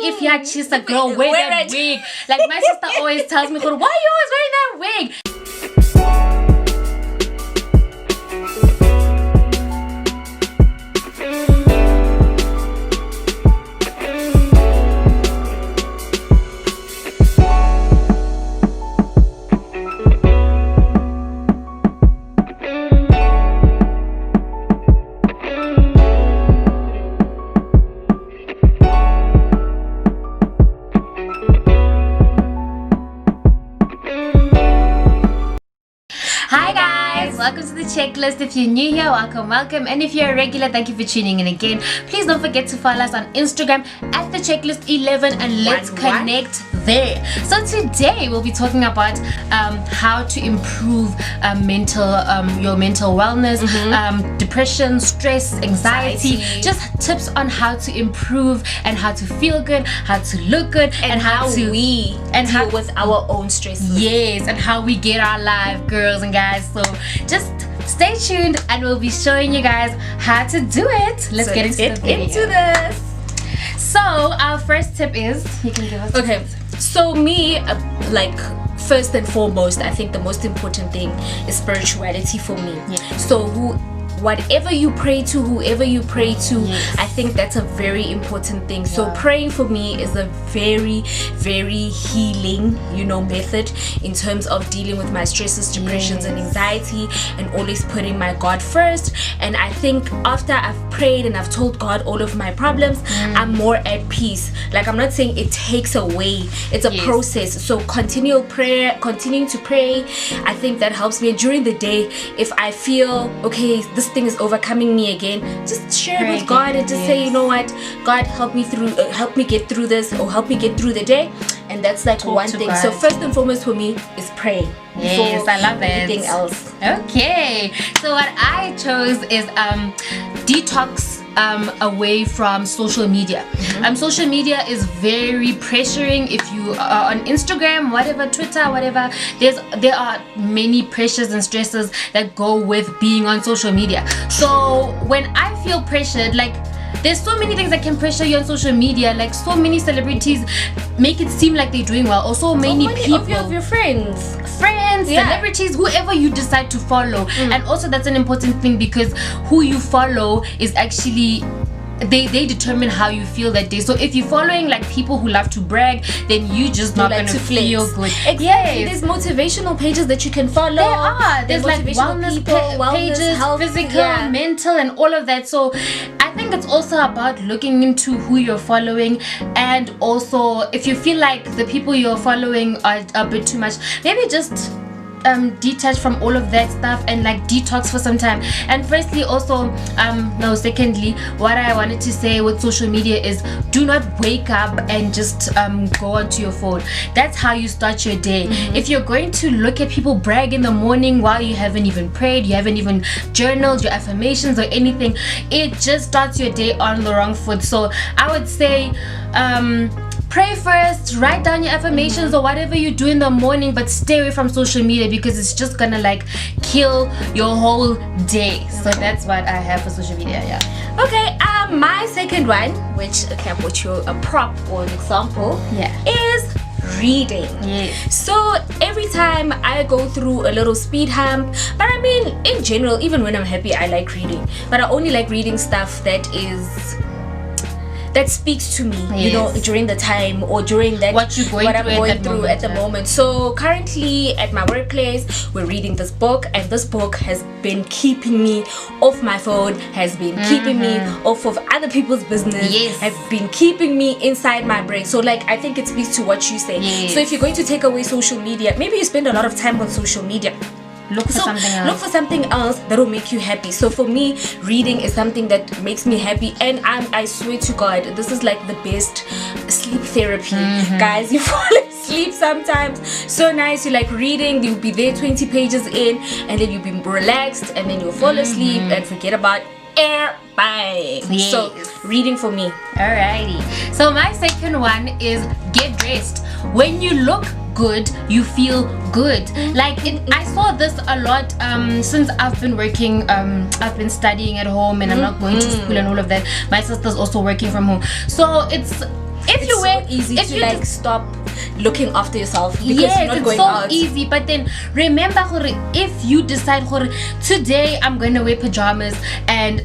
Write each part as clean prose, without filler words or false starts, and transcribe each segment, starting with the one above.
if you had chisa girl, wear that wig. Like my sister always tells me, why are you always wearing that wig? Welcome to the checklist. If you're new here, welcome, and if you're a regular, thank you for tuning in again. Please don't forget to follow us on Instagram at the checklist 11 and let's connect there. So today we'll be talking about how to improve your mental wellness, depression, stress, anxiety, just tips on how to improve and how to feel good, how to look good, and how to deal with our own stresses. Yes, and how we get our life, girls and guys. So just stay tuned and we'll be showing you guys how to do it. Let's get into this. So our first tip is, you can give us. Okay, so me, like first and foremost, I think the most important thing is spirituality for me. Yeah. So whatever you pray to, whoever you pray to, yes, I think that's a very important thing. Yeah. So praying for me is a very, very healing, method in terms of dealing with my stresses, depressions, yes, and anxiety, and always putting my God first. And I think after I've prayed and I've told God all of my problems, I'm more at peace. Like, I'm not saying it takes away, it's a yes, process. So continuing to pray, I think that helps me. And during the day, if I feel okay, this thing is overcoming me again, just share it with God and just say, you know what, God, help me get through this, or help me get through the day. And that's like one thing. God. So first and foremost for me is pray. Yes, I love it. Everything else. Okay, so what I chose is detox away from social media. Social media is very pressuring. If you are on Instagram, whatever, Twitter, whatever, there are many pressures and stresses that go with being on social media. So when I feel pressured, like, there's so many things that can pressure you on social media. Like, so many celebrities make it seem like they're doing well, or so many people of your friends, yeah, celebrities, whoever you decide to follow. And also that's an important thing, because who you follow is actually, they determine how you feel that day. So if you're following like people who love to brag, then you just not like gonna feel good. Exactly. Yes. There's motivational pages that you can follow. There are. There's like motivational wellness pages, health, physical, mental, and all of that. So I think it's also about looking into who you're following, and also if you feel like the people you're following are a bit too much, maybe just detach from all of that stuff and like detox for some time. And firstly, also secondly, what I wanted to say with social media is, do not wake up and just go onto your phone. That's how you start your day. If you're going to look at people brag in the morning while you haven't even prayed, you haven't even journaled your affirmations or anything, it just starts your day on the wrong foot. So I would say pray first, write down your affirmations or whatever you do in the morning, but stay away from social media, because it's just gonna like kill your whole day. So that's what I have for social media. Yeah. Okay, my second one, which I put you a prop or an example, is reading. Yes. So every time I go through a little speed hump, but I mean in general, even when I'm happy, I like reading, but I only like reading stuff that speaks to me, during the time, or during that what I'm going through at the moment. So currently at my workplace, we're reading this book, and this book has been keeping me off my phone, has been keeping me off of other people's business, has been keeping me inside my brain. So like, I think it speaks to what you say. So if you're going to take away social media, maybe you spend a lot of time on social media, Look for something else that will make you happy. So for me, reading is something that makes me happy, and I swear to God, this is like the best sleep therapy. Guys, you fall asleep sometimes. So nice. You like reading, you'll be there 20 pages in, and then you'll be relaxed, and then you'll fall asleep and forget about everything. So reading for me. Alrighty. So my second one is get dressed. When you look good, you feel good. Like I saw this a lot since I've been working, I've been studying at home, and I'm not going to school and all of that. My sister's also working from home, so if you wear easy to like stop looking after yourself because you're not going out. It's so easy. But then remember, if you decide today I'm gonna wear pajamas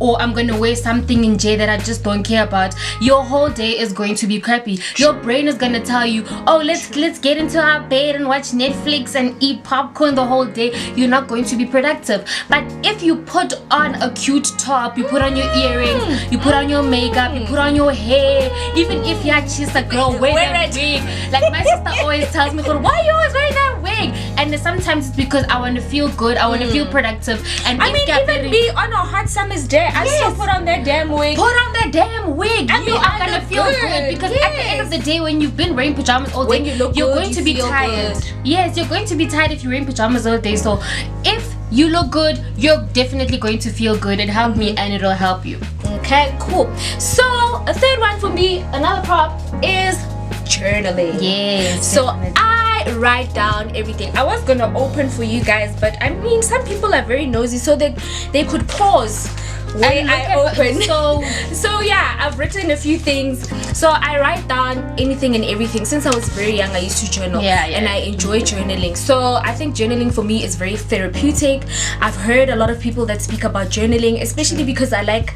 or I'm gonna wear something in J that I just don't care about, your whole day is going to be crappy. Your brain is gonna tell you, oh, let's get into our bed and watch Netflix and eat popcorn the whole day. You're not going to be productive. But if you put on a cute top, you put on your earrings, you put on your makeup, you put on your hair, even if you're just a girl, wear that wig. Like my sister always tells me, why are you always wearing that wig? And sometimes it's because I want to feel good, I want to feel productive. And I mean, even me on a hot summer's day, I still put on that damn wig. Put on that damn wig. You are gonna feel good because at the end of the day, when you've been wearing pajamas all day, you're going to be tired. Yes, you're going to be tired if you're wearing pajamas all day. So if you look good, you're definitely going to feel good. It helped me and it'll help you. Okay, cool. So a third one for me, another prop is journaling. Yes. So I write down everything. I was gonna open for you guys, but I mean, some people are very nosy, so they could pause when I open. So yeah, I've written a few things. So I write down anything and everything. Since I was very young, I used to journal, and I enjoy journaling. So I think journaling for me is very therapeutic. I've heard a lot of people that speak about journaling, especially because I like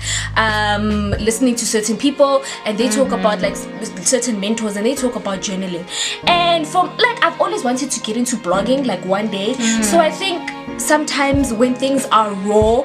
listening to certain people, and they talk about like certain mentors, and they talk about journaling. And from like, I've always wanted to get into blogging like one day. So I think sometimes when things are raw,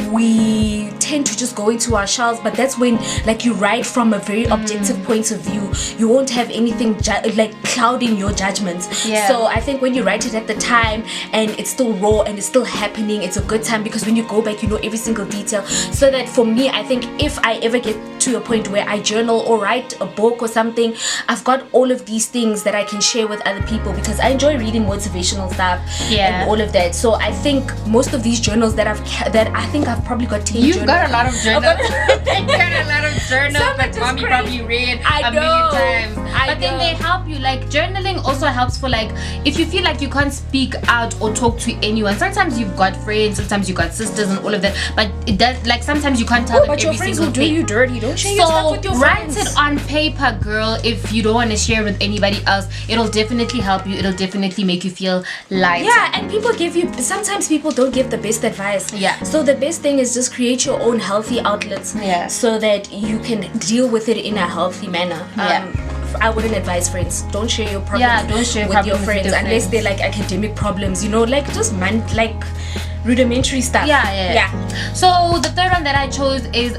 we tend to just go into our shells, but that's when like you write from a very objective point of view. You won't have anything like clouding your judgments. So I think when you write it at the time and it's still raw and it's still happening, it's a good time, because when you go back, you know every single detail. So that for me, I think if I ever get to a point where I journal or write a book or something, I've got all of these things that I can share with other people, because I enjoy reading motivational stuff and all of that. So I think most of these journals that I think I've probably got 10 You've journals. got a lot of journals. You've got a lot of journals that mommy probably read a million times. But then they help you. Like journaling also helps for like, if you feel like you can't speak out or talk to anyone. Sometimes you've got friends, sometimes you've got sisters and all of that. But it does, like sometimes you can't tell them but every your friends single will do thing. you dirty. Don't share your stuff with your friends. Write it on paper, girl. If you don't want to share with anybody else, it'll definitely help you. It'll definitely make you feel lighter. Yeah, and people give you, sometimes people don't give the best advice. Yeah. So the best thing is just create your own healthy outlets. Yeah. So that you can deal with it in a healthy manner. I wouldn't advise friends. Don't share your problems with your friends unless they're like academic problems, you know, like just like rudimentary stuff. Yeah. So the third one that I chose is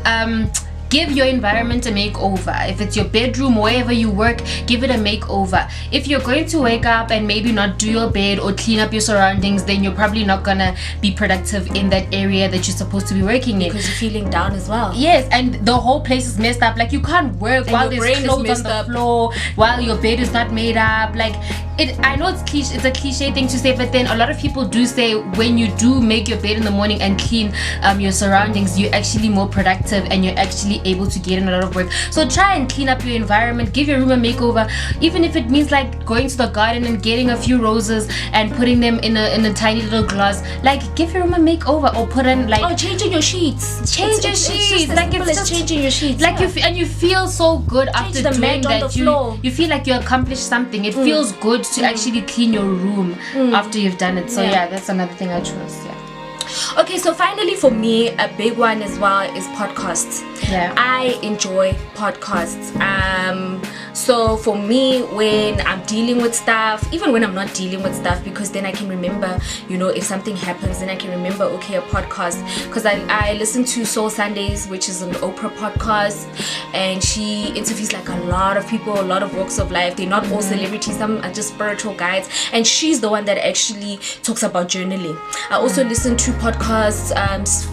give your environment a makeover. If it's your bedroom, wherever you work, give it a makeover. If you're going to wake up and maybe not do your bed or clean up your surroundings, then you're probably not gonna be productive in that area that you're supposed to be working in. Because you're feeling down as well. Yes, and the whole place is messed up. Like you can't work while there's clothes on the floor, while your bed is not made up. Like I know it's a cliche thing to say, but then a lot of people do say when you do make your bed in the morning and clean your surroundings, you're actually more productive and you're actually able to get in a lot of work. So try and clean up your environment, give your room a makeover, even if it means like going to the garden and getting a few roses and putting them in a tiny little glass. Like give your room a makeover, or put in like changing your sheets. Change your sheets. Like it's just changing your sheets. Like you feel so good after doing that. You feel like you accomplished something. It feels good to actually clean your room after you've done it. So yeah, that's another thing I chose. Okay, so finally for me, a big one as well is podcasts. I enjoy podcasts. So for me, when I'm dealing with stuff, even when I'm not dealing with stuff, because then I can remember, you know, if something happens, then I can remember, okay, a podcast. Because I listen to Soul Sundays, which is an Oprah podcast, and she interviews like a lot of people, a lot of walks of life. They're not all celebrities, some are just spiritual guides, and she's the one that actually talks about journaling. I also listen to podcasts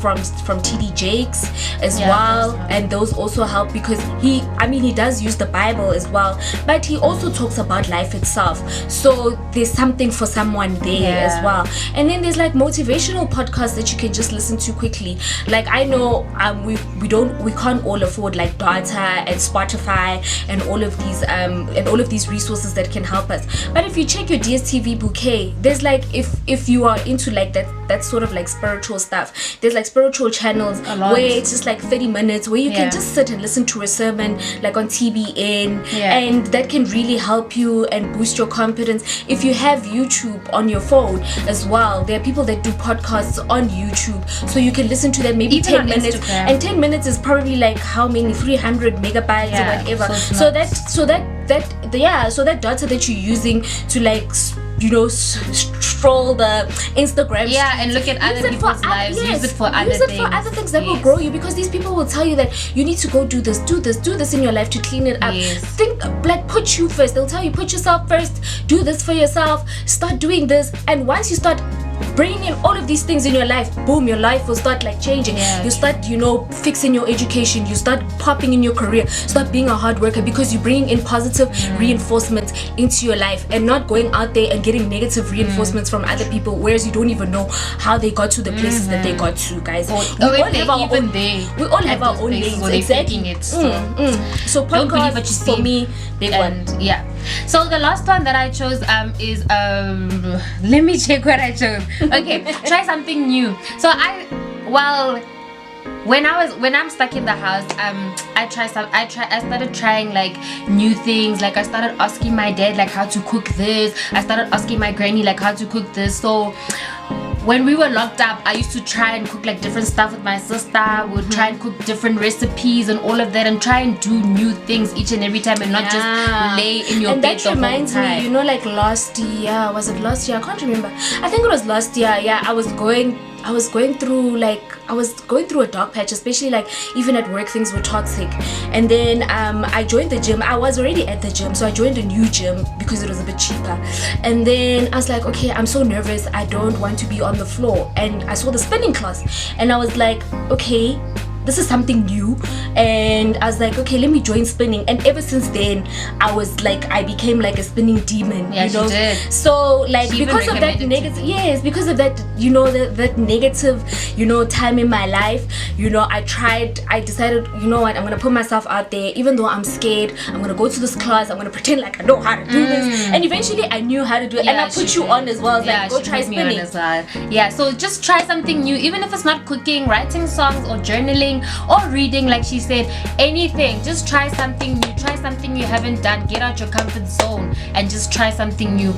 from TD Jakes as well, and those also help, because he does use the Bible as well, but he also talks about life itself. So there's something for someone there as well. And then there's like motivational podcasts that you can just listen to quickly. Like I know we can't all afford like data and Spotify and all of these resources that can help us. But if you check your DSTV bouquet, there's like if you are into like that sort of like spiritual stuff, there's like spiritual channels where it's just like 30 minutes where you can just sit and listen to a sermon like on TBN, and that can really help you and boost your confidence. If you have YouTube on your phone as well, there are people that do podcasts on YouTube, so you can listen to them maybe even 10 minutes Instagram. And 10 minutes is probably like how many, 300 megabytes or whatever. So that data that you're using to like stroll the Instagram and look at other people's lives, use it for other things that will grow you, because these people will tell you that you need to go do this in your life to clean it up. Think, like, put you first. They'll tell you, put yourself first, do this for yourself, start doing this, and once you start bringing in all of these things in your life, boom, your life will start like changing. You start fixing your education, you start popping in your career, start being a hard worker, because you're bringing in positive reinforcements into your life and not going out there and getting negative reinforcements from other people, whereas you don't even know how they got to the places that they got to, guys. We all have our own lanes. Exactly. So don't believe what you see. For me, big one. So the last one that I chose is let me check what I chose. Okay, try something new. So when I'm stuck in the house, I started trying like new things. Like I started asking my dad like how to cook this. I started asking my granny like how to cook this. So when we were locked up, I used to try and cook like different stuff with my sister. We would try and cook different recipes and all of that, and try and do new things each and every time, and not just lay in your bed the whole time. And that reminds me, like last year, was it last year? I can't remember. I think it was last year. I was going through a dark patch, especially like even at work things were toxic. And then I joined the gym. I was already at the gym, so I joined a new gym because it was a bit cheaper. And then I was like, okay, I'm so nervous, I don't want to be on the floor. And I saw the spinning class, and I was like, okay, this is something new. And I was like, okay, let me join spinning. And ever since then, I became like a spinning demon. She did. So like, because of that negative, because of that, that negative, time in my life, I decided, you know what, I'm gonna put myself out there. Even though I'm scared, I'm gonna go to this class, I'm gonna pretend like I know how to do this. And eventually I knew how to do it. And I put you on as well. Like, go try spinning. So just try something new, even if it's not cooking, writing songs, or journaling, or reading, like she said, anything. Just try something new. Try something you haven't done. Get out your comfort zone and just try something new.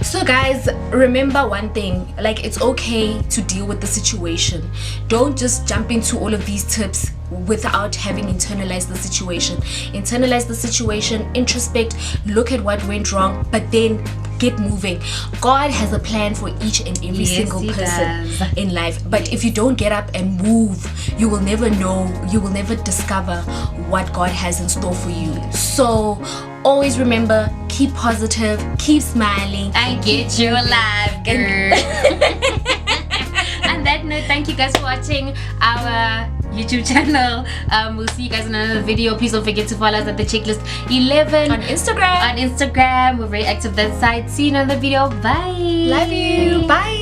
So guys, remember one thing, like, it's okay to deal with the situation. Don't just jump into all of these tips without having internalized the situation. Internalize the situation, introspect, look at what went wrong, but then get moving. God has a plan for each and every single person in life, but if you don't get up and move, you will never know, you will never discover what God has in store for you. So always remember, keep positive, keep smiling, and get you alive, girl. On that note, thank you guys for watching our YouTube channel. We'll see you guys in another video. Please don't forget to follow us at the Checklist 11 on Instagram. We're very active that side. See you in another video. Bye. Love you. Bye.